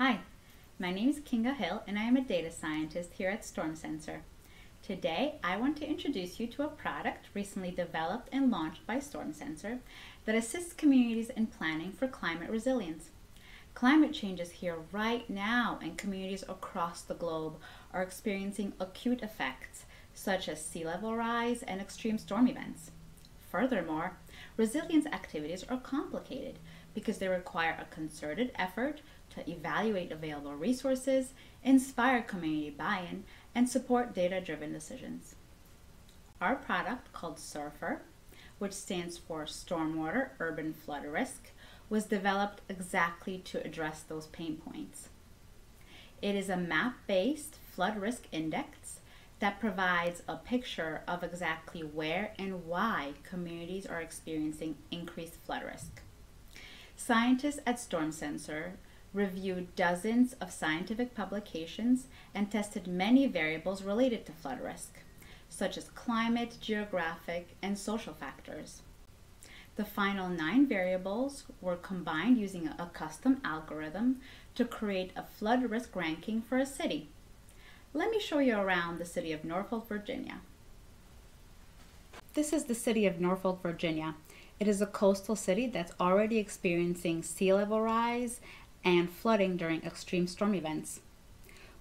Hi, my name is Kinga Hill and I am a data scientist here at Storm Sensor. Today, I want to introduce you to a product recently developed and launched by Storm Sensor that assists communities in planning for climate resilience. Climate change is here right now, and communities across the globe are experiencing acute effects such as sea level rise and extreme storm events. Furthermore, resilience activities are complicated because they require a concerted effort to evaluate available resources, inspire community buy-in, and support data-driven decisions. Our product, called SURFR, which stands for Stormwater Urban Flood Risk, was developed exactly to address those pain points. It is a map-based flood risk index that provides a picture of exactly where and why communities are experiencing increased flood risk. Scientists at Storm Sensor reviewed dozens of scientific publications and tested many variables related to flood risk, such as climate, geographic, and social factors. The final 9 variables were combined using a custom algorithm to create a flood risk ranking for a city. Let me show you around the city of Norfolk, Virginia. This is the city of Norfolk, Virginia. It is a coastal city that's already experiencing sea level rise and flooding during extreme storm events.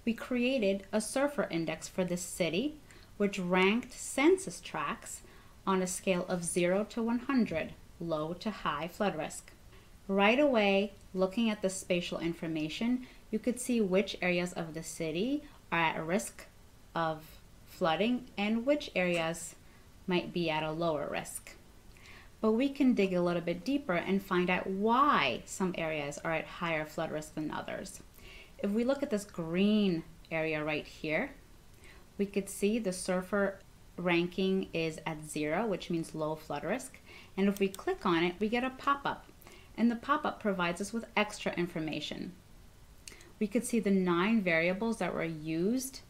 We created a SURFR index for this city, which ranked census tracts on a scale of 0 to 100, low to high flood risk. Right away, looking at the spatial information, you could see which areas of the city are at risk of flooding and which areas might be at a lower risk. But we can dig a little bit deeper and find out why some areas are at higher flood risk than others. If we look at this green area right here, we could see the SURFR ranking is at 0, which means low flood risk. And if we click on it, we get a pop-up. And the pop-up provides us with extra information. We could see the 9 variables that were used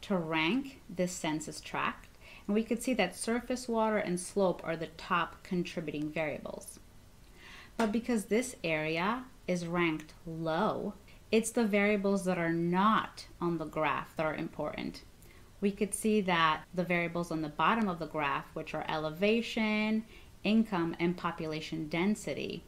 to rank this census tract. And we could see that surface water and slope are the top contributing variables. But because this area is ranked low, it's the variables that are not on the graph that are important. We could see that the variables on the bottom of the graph, which are elevation, income, and population density,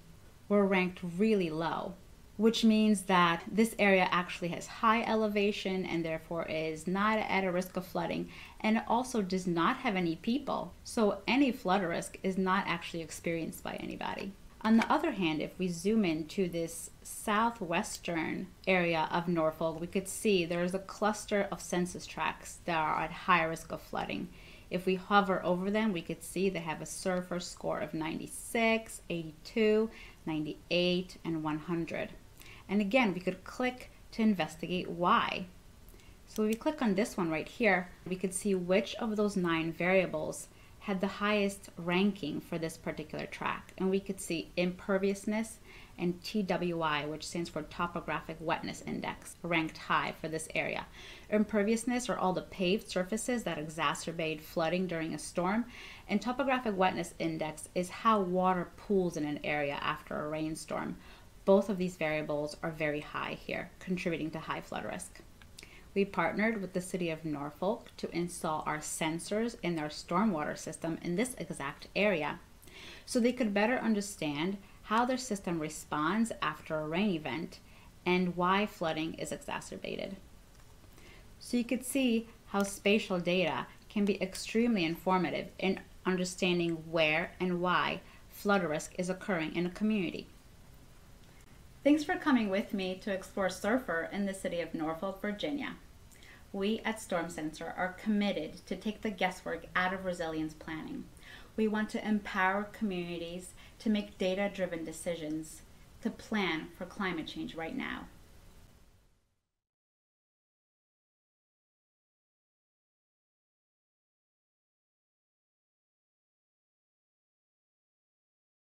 were ranked really low, which means that this area actually has high elevation and therefore is not at a risk of flooding, and it also does not have any people. So any flood risk is not actually experienced by anybody. On the other hand, if we zoom into this southwestern area of Norfolk, we could see there's a cluster of census tracts that are at high risk of flooding. If we hover over them, we could see they have a SURFR score of 96, 82, 98, and 100. And again, we could click to investigate why. So if we click on this one right here, we could see which of those 9 variables had the highest ranking for this particular tract. And we could see imperviousness and TWI, which stands for Topographic Wetness Index, ranked high for this area. Imperviousness are all the paved surfaces that exacerbate flooding during a storm, and Topographic Wetness Index is how water pools in an area after a rainstorm. Both of these variables are very high here, contributing to high flood risk. We partnered with the city of Norfolk to install our sensors in their stormwater system in this exact area, so they could better understand how their system responds after a rain event and why flooding is exacerbated. So you could see how spatial data can be extremely informative in understanding where and why flood risk is occurring in a community. Thanks for coming with me to explore SURFR in the city of Norfolk, Virginia. We at Storm Sensor are committed to take the guesswork out of resilience planning. We want to empower communities to make data-driven decisions to plan for climate change right now.